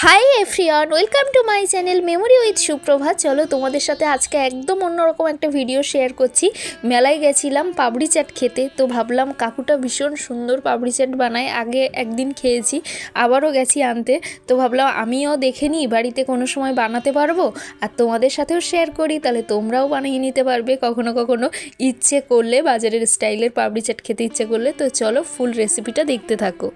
Hi everyone, welcome to my channel memory with Suprabha. চলো তোমাদের সাথে আজকে একদম অন্যরকম একটা ভিডিও শেয়ার করছি। মেলায় গেছিলাম পাপড়ি চাট খেতে, তো ভাবলাম কাকুটা ভীষণ সুন্দর পাপড়ি চাট বানায়, আগে একদিন খেয়েছি, আবারও গেছি আনতে, তো ভাবলাম আমিও দেখে নিই বাড়িতে কোনো সময় বানাতে পারবো আর তোমাদের সাথেও শেয়ার করি, তাহলে তোমরাও বানিয়ে নিতে পারবে কখনো কখনো ইচ্ছে করলে, বাজারের স্টাইলের পাপড়ি চাট খেতে ইচ্ছে করলে। তো চলো ফুল রেসিপিটা দেখতে থাকো।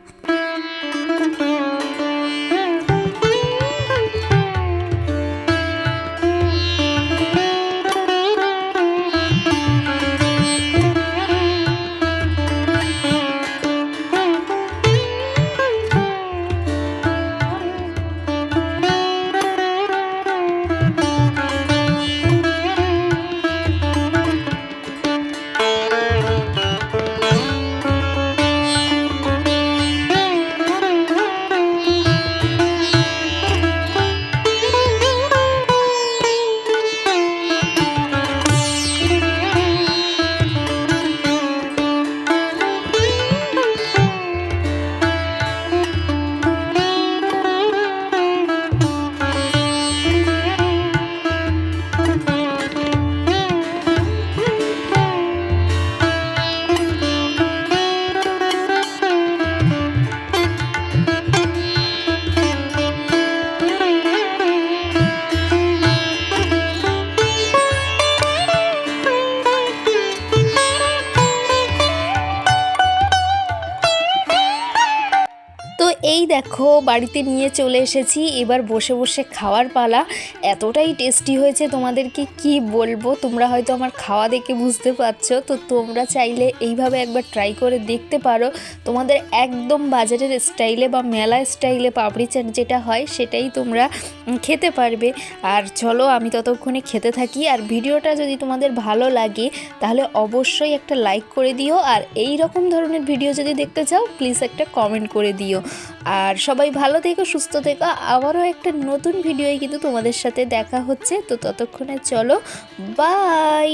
তো এই দেখো বাড়িতে নিয়ে চলে এসেছি, এবার বসে বসে খাওয়ার পালা। এতটাই টেস্টি হয়েছে তোমাদেরকে কি বলবো, তোমরা হয়তো আমার খাওয়া দেখে বুঝতে পারছো। তো তোমরা চাইলে এইভাবে একবার ট্রাই করে দেখতে পারো, তোমাদের একদম বাজারের স্টাইলে বা মেলা স্টাইলে পাপড়ি চাট যেটা হয় সেটাই তোমরা খেতে পারবে। আর চলো আমি ততক্ষণে খেতে থাকি। আর ভিডিওটা যদি তোমাদের ভালো লাগে তাহলে অবশ্যই একটা লাইক করে দিও, আর এই রকম ধরনের ভিডিও যদি দেখতে চাও প্লিজ একটা কমেন্ট করে দিও। আর সবাই ভালো থেকো, সুস্থ থেকো। আবারও একটা নতুন ভিডিওয় কিন্তু তোমাদের সাথে দেখা হচ্ছে। তো ততক্ষণে চলো, বাই।